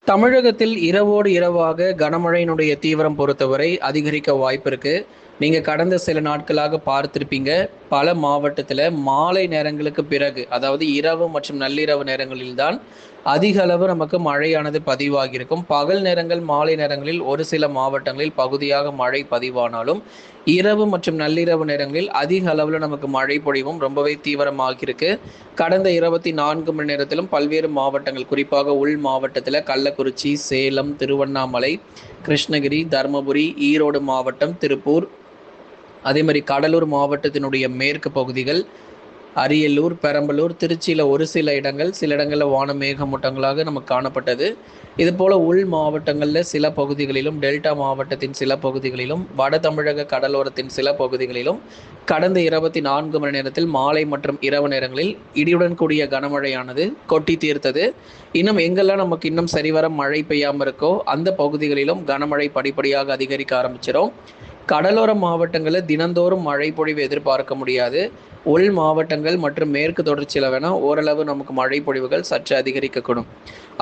தமிழகத்தில் இரவோடு இரவாக கனமழையினுடைய தீவிரம் பொறுத்தவரை அதிகரிக்க வாய்ப்பு இருக்கு. நீங்க கடந்த சில நாட்களாக பார்த்திருப்பீங்க. பல மாவட்டத்துல மாலை நேரங்களுக்கு பிறகு, அதாவது இரவு மற்றும் நள்ளிரவு நேரங்களில் தான் அதிக அளவு நமக்கு மழையானது பதிவாகியிருக்கும். பகல் நேரங்கள், மாலை நேரங்களில் ஒரு சில மாவட்டங்களில் பகுதியாக மழை பதிவானாலும், இரவு மற்றும் நள்ளிரவு நேரங்களில் அதிக அளவுல நமக்கு மழை பொழிவும் ரொம்பவே தீவிரமாகியிருக்கு. கடந்த 24 மணி நேரத்திலும் பல்வேறு மாவட்டங்கள், குறிப்பாக உள் மாவட்டத்துல கள்ளக்குறிச்சி, சேலம், திருவண்ணாமலை, கிருஷ்ணகிரி, தருமபுரி, ஈரோடு மாவட்டம், திருப்பூர், அதே மாதிரி கடலூர் மாவட்டத்தினுடைய மேற்கு பகுதிகள், அரியலூர், பெரம்பலூர், திருச்சியில் ஒரு சில இடங்கள், சில இடங்களில் வான மேகமூட்டங்களாக நமக்கு காணப்பட்டது. இதுபோல் உள் மாவட்டங்களில் சில பகுதிகளிலும், டெல்டா மாவட்டத்தின் சில பகுதிகளிலும், வட தமிழக கடலோரத்தின் சில பகுதிகளிலும் கடந்த 24 மணி நேரத்தில் மாலை மற்றும் இரவு நேரங்களில் இடியுடன் கூடிய கனமழையானது கொட்டி தீர்த்தது. இன்னும் எங்கெல்லாம் நமக்கு இன்னும் சரிவர மழை பெய்யாமல் இருக்கோ அந்த பகுதிகளிலும் கனமழை படிப்படியாக அதிகரிக்க ஆரம்பிச்சிடும். கடலோர மாவட்டங்களில் தினந்தோறும் மழை பொழிவு எதிர்பார்க்க முடியாது. உள் மாவட்டங்கள் மற்றும் மேற்கு தொடர்ச்சியில் வேணால் ஓரளவு நமக்கு மழை பொழிவுகள் சற்று அதிகரிக்கக்கூடும்.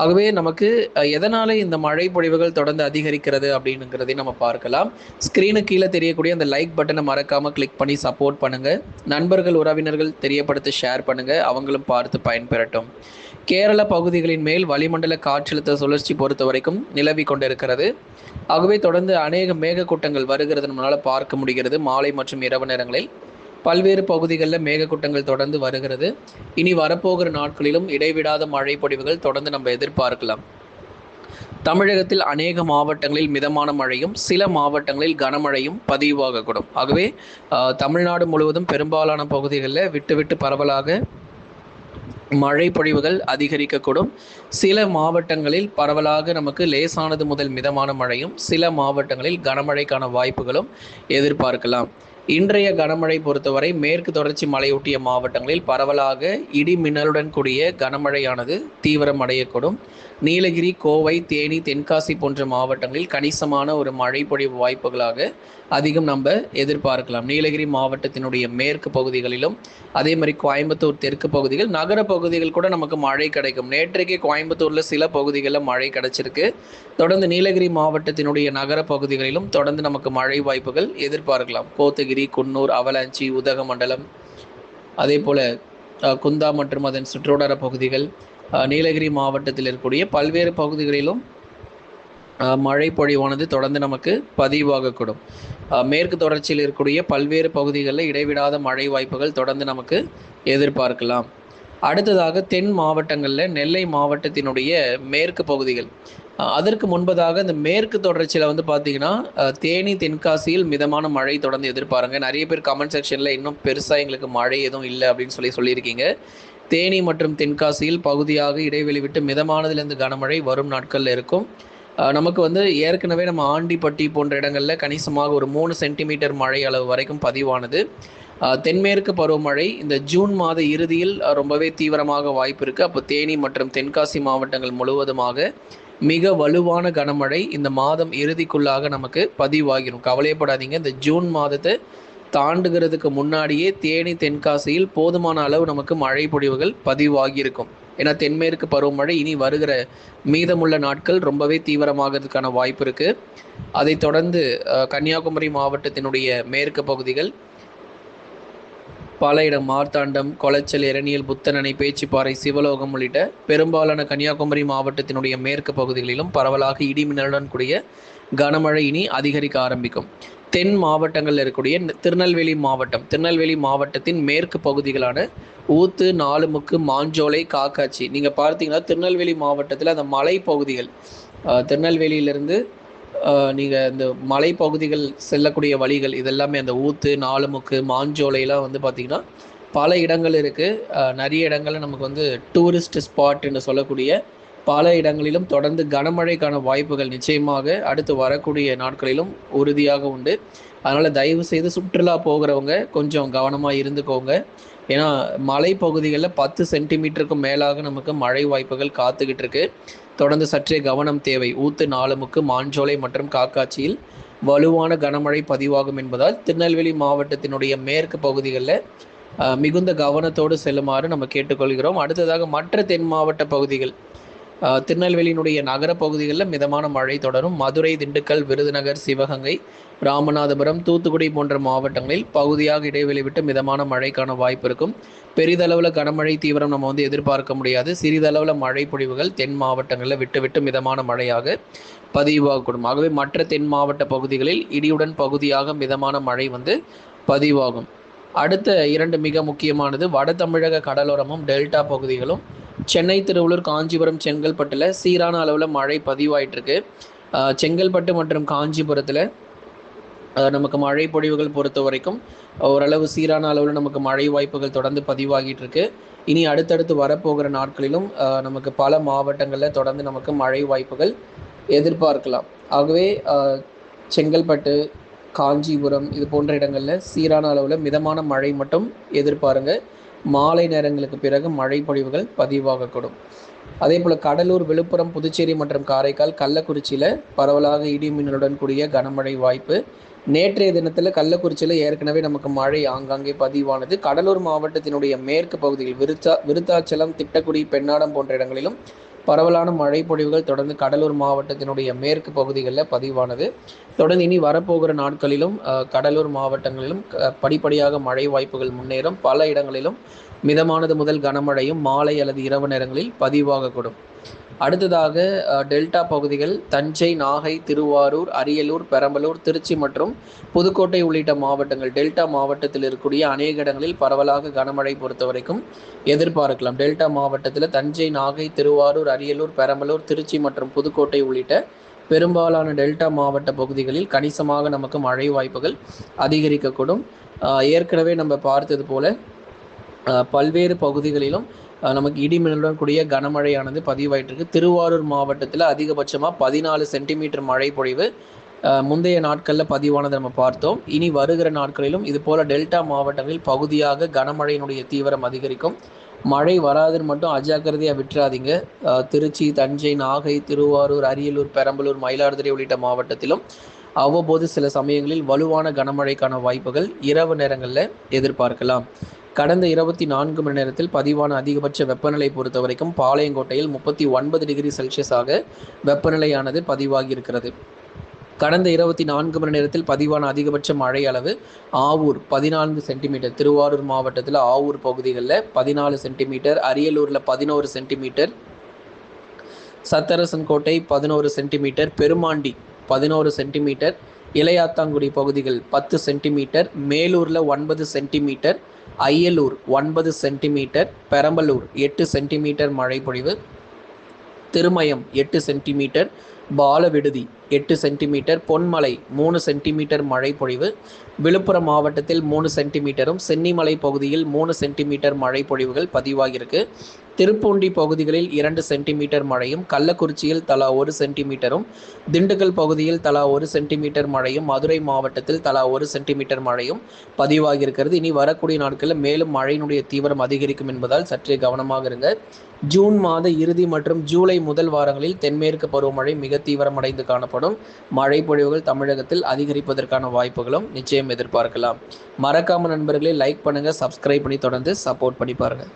ஆகவே நமக்கு எதனால இந்த மழை பொழிவுகள் தொடர்ந்து அதிகரிக்கிறது அப்படிங்கிறதையும் நம்ம பார்க்கலாம். ஸ்க்ரீனுக்கு கீழே தெரியக்கூடிய அந்த லைக் பட்டனை மறக்காமல் கிளிக் பண்ணி சப்போர்ட் பண்ணுங்கள். நண்பர்கள், உறவினர்கள் தெரியப்படுத்தி ஷேர் பண்ணுங்கள், அவங்களும் பார்த்து பயன்பெறட்டும். கேரள பகுதிகளின் மேல் வளிமண்டல காற்றழுத்த சுழற்சி பொறுத்த வரைக்கும் நிலவி கொண்டிருக்கிறது. ஆகவே தொடர்ந்து அநேக மேகக்கூட்டங்கள் வருகிறது நம்மளால் பார்க்க முடிகிறது. மாலை மற்றும் இரவு நேரங்களில் பல்வேறு பகுதிகளில் மேகக்கூட்டங்கள் தொடர்ந்து வருகிறது. இனி வரப்போகிற நாட்களிலும் இடைவிடாத மழை பொழிவுகள் தொடர்ந்து நம்ம எதிர்பார்க்கலாம். தமிழகத்தில் அநேக மாவட்டங்களில் மிதமான மழையும் சில மாவட்டங்களில் கனமழையும் பதிவாகக்கூடும். ஆகவே தமிழ்நாடு முழுவதும் பெரும்பாலான பகுதிகளில் விட்டு விட்டு பரவலாக மழை பொழிவுகள் அதிகரிக்கக்கூடும். சில மாவட்டங்களில் பரவலாக நமக்கு லேசானது முதல் மிதமான மழையும், சில மாவட்டங்களில் கனமழைக்கான வாய்ப்புகளும் எதிர்பார்க்கலாம். இன்றைய கனமழை பொறுத்தவரை மேற்கு தொடர்ச்சி மலையொட்டிய மாவட்டங்களில் பரவலாக இடி மின்னலுடன் கூடிய கனமழையானது தீவிரம் அடையக்கூடும். நீலகிரி, கோவை, தேனி, தென்காசி போன்ற மாவட்டங்களில் கணிசமான ஒரு மழை பொழிவு வாய்ப்புகளாக அதிகம் நம்ம எதிர்பார்க்கலாம். நீலகிரி மாவட்டத்தினுடைய மேற்கு பகுதிகளிலும், அதே மாதிரி கோயம்புத்தூர் தெற்கு பகுதிகள், நகர பகுதிகள் கூட நமக்கு மழை கிடைக்கும். நேற்றைக்கே கோயம்புத்தூரில் சில பகுதிகளில் மழை கிடைச்சிருக்கு. தொடர்ந்து நீலகிரி மாவட்டத்தினுடைய நகர பகுதிகளிலும் தொடர்ந்து நமக்கு மழை வாய்ப்புகள் எதிர்பார்க்கலாம். கோத்தகிரி, குன்னூர், அவலாஞ்சி, உதகமண்டலம், அதே போல் குந்தா மற்றும் அதன் சுற்றுவட்டார பகுதிகள், நீலகிரி மாவட்டத்தில் இருக்கக்கூடிய பல்வேறு பகுதிகளிலும் மழை பொழிவானது தொடர்ந்து நமக்கு பதிவாகக்கூடும். மேற்கு தொடர்ச்சியில் இருக்கக்கூடிய பல்வேறு பகுதிகளில் இடைவிடாத மழை வாய்ப்புகள் தொடர்ந்து நமக்கு எதிர்பார்க்கலாம். அடுத்ததாக தென் மாவட்டங்களில் நெல்லை மாவட்டத்தினுடைய மேற்கு பகுதிகள், அதற்கு முன்பதாக இந்த மேற்கு தொடர்ச்சியில் வந்து பார்த்தீங்கன்னா தேனி, தென்காசியில் மிதமான மழை தொடர்ந்து எதிர்பாருங்க. நிறைய பேர் கமெண்ட் செக்ஷனில் இன்னும் பெருசாக எங்களுக்கு மழை எதுவும் இல்லை அப்படின்னு சொல்லியிருக்கீங்க. தேனி மற்றும் தென்காசியில் பகுதியாக இடைவெளி விட்டு மிதமானதிலிருந்து கனமழை வரும் நாட்களில் இருக்கும். நமக்கு வந்து ஏற்கனவே நம்ம ஆண்டிப்பட்டி போன்ற இடங்களில் கணிசமாக ஒரு 3 சென்டிமீட்டர் மழை அளவு வரைக்கும் பதிவானது. தென்மேற்கு பருவமழை இந்த ஜூன் மாத இறுதியில் ரொம்பவே தீவிரமாக வாய்ப்பு இருக்குது. அப்போ தேனி மற்றும் தென்காசி மாவட்டங்கள் முழுவதுமாக மிக வலுவான கனமழை இந்த மாதம் இறுதிக்குள்ளாக நமக்கு பதிவாகிடும். கவலைப்படாதீங்க. இந்த ஜூன் மாதத்தை தாண்டுகிறதுக்கு முன்னாடியே தேனி, தென்காசியில் போதுமான அளவு நமக்கு மழை பொழிவுகள் பதிவாகியிருக்கும். ஏன்னா தென்மேற்கு பருவமழை இனி வருகிற மீதமுள்ள நாட்கள் ரொம்பவே தீவிரமாகிறதுக்கான வாய்ப்பு இருக்குது. அதைத் தொடர்ந்து கன்னியாகுமரி மாவட்டத்தினுடைய மேற்கு பகுதிகள், பல இடம் மார்த்தாண்டம், கொளச்சல், இரணியல், புத்தனணை, பேச்சிப்பாறை, சிவலோகம் உள்ளிட்ட பெரும்பாலான கன்னியாகுமரி மாவட்டத்தினுடைய மேற்கு பகுதிகளிலும் பரவலாக இடிமின்னலுடன் கூடிய கனமழை இனி அதிகரிக்க ஆரம்பிக்கும். தென் மாவட்டங்களில் இருக்கக்கூடிய திருநெல்வேலி மாவட்டத்தின் மேற்கு பகுதிகளான ஊத்து, நாலுமுக்கு, மாஞ்சோலை, காக்காட்சி, நீங்கள் பார்த்தீங்கன்னா திருநெல்வேலி மாவட்டத்தில் அந்த மலை பகுதிகள், திருநெல்வேலியிலிருந்து நீங்கள் இந்த மலைப்பகுதிகள் செல்லக்கூடிய வழிகள் இதெல்லாமே அந்த ஊத்து, நாலுமுக்கு, மாஞ்சோலையெல்லாம் வந்து பார்த்திங்கன்னா பல இடங்கள் இருக்குது. நிறைய இடங்களில் நமக்கு வந்து டூரிஸ்ட் ஸ்பாட் என்று சொல்லக்கூடிய பல இடங்களிலும் தொடர்ந்து கனமழைக்கான வாய்ப்புகள் நிச்சயமாக அடுத்து வரக்கூடிய நாட்களிலும் உறுதியாக உண்டு. அதனால் தயவு செய்து சுற்றுலா போகிறவங்க கொஞ்சம் கவனமாக இருந்துக்கோங்க. ஏன்னா மலைப்பகுதிகளில் 10 சென்டிமீட்டருக்கும் மேலாக நமக்கு மழை வாய்ப்புகள் காத்துக்கிட்டு இருக்கு. தொடர்ந்து சற்றே கவனம் தேவை. ஊத்து, நாலுமுக்கு, மாஞ்சோலை மற்றும் காக்காட்சியில் வலுவான கனமழை பதிவாகும் என்பதால் திருநெல்வேலி மாவட்டத்தினுடைய மேற்கு பகுதிகளில் மிகுந்த கவனத்தோடு செல்லுமாறு நம்ம கேட்டுக்கொள்கிறோம். அடுத்ததாக மற்ற தென் மாவட்ட பகுதிகள், திருநெல்வேலியினுடைய நகர பகுதிகளில் மிதமான மழை தொடரும். மதுரை, திண்டுக்கல், விருதுநகர், சிவகங்கை, ராமநாதபுரம், தூத்துக்குடி போன்ற மாவட்டங்களில் பகுதியாக இடைவெளி விட்டு மிதமான மழைக்கான வாய்ப்பு இருக்கும். பெரிதளவில் கனமழை தீவிரம் நம்ம எதிர்பார்க்க முடியாது. சிறிதளவில் மழை பொழிவுகள் தென் மாவட்டங்களில் விட்டு விட்டு மிதமான மழையாக பதிவாகக்கூடும். ஆகவே மற்ற தென் மாவட்ட பகுதிகளில் இடியுடன் பகுதியாக மிதமான மழை பதிவாகும். அடுத்த 2 மிக முக்கியமானது வட தமிழக கடலோரமும் டெல்டா பகுதிகளும். சென்னை, திருவள்ளூர், காஞ்சிபுரம், செங்கல்பட்டில் சீரான அளவில் மழை பதிவாயிட்டிருக்கு. செங்கல்பட்டு மற்றும் காஞ்சிபுரத்தில் நமக்கு மழை பொழிவுகள் பொறுத்த வரைக்கும் ஓரளவு சீரான அளவில் நமக்கு மழை வாய்ப்புகள் தொடர்ந்து பதிவாகிட்டு இருக்கு. இனி அடுத்தடுத்து வரப்போகிற நாட்களிலும் நமக்கு பல மாவட்டங்களில் தொடர்ந்து நமக்கு மழை வாய்ப்புகள் எதிர்பார்க்கலாம். ஆகவே செங்கல்பட்டு, காஞ்சிபுரம் இது போன்ற இடங்களில் சீரான அளவில் மிதமான மழை மட்டும் எதிர்பாருங்க. மாலை நேரங்களுக்கு பிறகு மழை பொழிவுகள் பதிவாகக்கூடும். அதே போல் கடலூர், விழுப்புரம், புதுச்சேரி மற்றும் காரைக்கால், கள்ளக்குறிச்சியில் பரவலாக இடி மின்னலுடன் கூடிய கனமழை வாய்ப்பு. நேற்றைய தினத்தில் கள்ளக்குறிச்சியில் ஏற்கனவே நமக்கு மழை ஆங்காங்கே பதிவானது. கடலூர் மாவட்டத்தினுடைய மேற்கு பகுதியில் விருத்தாச்சலம், திட்டக்குடி, பெண்ணாடம் போன்ற இடங்களிலும் பரவலான மழை பொழிவுகள் தொடர்ந்து கடலூர் மாவட்டத்தினுடைய மேற்கு பகுதிகளில் பதிவானது. தொடர்ந்து இனி வரப்போகிற நாட்களிலும் கடலூர் மாவட்டங்களிலும் படிப்படியாக மழை வாய்ப்புகள் முன்னேறும். பல இடங்களிலும் மிதமானது முதல் கனமழையும் மாலை அல்லது இரவு நேரங்களில் பதிவாகக்கூடும். அடுத்ததாக டெல்டா பகுதிகள் தஞ்சை, நாகை, திருவாரூர், அரியலூர், பெரம்பலூர், திருச்சி மற்றும் புதுக்கோட்டை உள்ளிட்ட மாவட்டங்கள் டெல்டா மாவட்டத்தில் இருக்கக்கூடிய அநேக இடங்களில் பரவலாக கனமழை பொறுத்த வரைக்கும் எதிர்பார்க்கலாம். டெல்டா மாவட்டத்தில் தஞ்சை, நாகை, திருவாரூர், அரியலூர், பெரம்பலூர், திருச்சி மற்றும் புதுக்கோட்டை உள்ளிட்ட பெரும்பாலான டெல்டா மாவட்ட பகுதிகளில் கணிசமாக நமக்கு மழை வாய்ப்புகள் அதிகரிக்கக்கூடும். ஏற்கனவே நம்ம பார்த்தது போல பல்வேறு பகுதிகளிலும் நமக்கு இடிமின்னலுடன் கூடிய கனமழையானது பதிவாயிட்டிருக்கு. திருவாரூர் மாவட்டத்தில் அதிகபட்சமாக 14 சென்டிமீட்டர் மழை பொழிவு முந்தைய நாட்களில் பதிவானதை நம்ம பார்த்தோம். இனி வருகிற நாட்களிலும் இது போல டெல்டா மாவட்டங்களில் பகுதியாக கனமழையினுடைய தீவிரம் அதிகரிக்கும். மழை வராதுன்னு மட்டும் அஜாக்கிரதையாக விட்டுறாதீங்க. திருச்சி, தஞ்சை, நாகை, திருவாரூர், அரியலூர், பெரம்பலூர், மயிலாடுதுறை உள்ளிட்ட மாவட்டத்திலும் அவ்வப்போது சில சமயங்களில் வலுவான கனமழைக்கான வாய்ப்புகள் இரவு நேரங்களில் எதிர்பார்க்கலாம். கடந்த 24 மணி நேரத்தில் பதிவான அதிகபட்ச வெப்பநிலை பொறுத்த வரைக்கும் பாளையங்கோட்டையில் 39 டிகிரி செல்சியஸாக வெப்பநிலையானது பதிவாகி இருக்கிறது. கடந்த 24 மணி நேரத்தில் பதிவான அதிகபட்ச மழை அளவு ஆவூர் 14 சென்டிமீட்டர், திருவாரூர் மாவட்டத்தில் ஆவூர் பகுதிகளில் 14 சென்டிமீட்டர், அரியலூரில் 11 centimetre, Satharasankottai 11 centimetre, Perumandi 11 centimetre, Ilaiyathangudi பகுதிகள் 10 சென்டிமீட்டர், மேலூரில் 9 centimetre, Ayyalur 9 centimetre, Perambalur 8 centimetre மழை பொழிவு, Thirumayam 8 centimetre, Palaviduthi 8 centimetre, Ponmalai 3 centimetre மழை பொழிவு, விழுப்புரம் மாவட்டத்தில் 3 சென்டிமீட்டரும், சென்னிமலை பகுதியில் 3 சென்டிமீட்டர் மழை பொழிவுகள் பதிவாகியிருக்கு. திருப்பூண்டி பகுதிகளில் 2 சென்டிமீட்டர் மழையும், கள்ளக்குறிச்சியில் தலா 1 சென்டிமீட்டரும், திண்டுக்கல் பகுதியில் தலா 1 சென்டிமீட்டர் மழையும், மதுரை மாவட்டத்தில் தலா 1 சென்டிமீட்டர் மழையும் பதிவாகியிருக்கிறது. இனி வரக்கூடிய நாட்களில் மேலும் மழையினுடைய தீவிரம் அதிகரிக்கும் என்பதால் சற்றே கவனமாக இருங்க. ஜூன் மாத இறுதி மற்றும் ஜூலை முதல் வாரங்களில் தென்மேற்கு பருவமழை மிக தீவிரமடைந்து காணப்படும். மழை பொழிவுகள் தமிழகத்தில் அதிகரிப்பதற்கான வாய்ப்புகளும் நிச்சயம் எதிர்பார்க்கலாம். மறக்காம நண்பர்களே லைக் பண்ணுங்க, சப்ஸ்கிரைப் பண்ணி தொடர்ந்து சப்போர்ட் பண்ணி பாருங்க.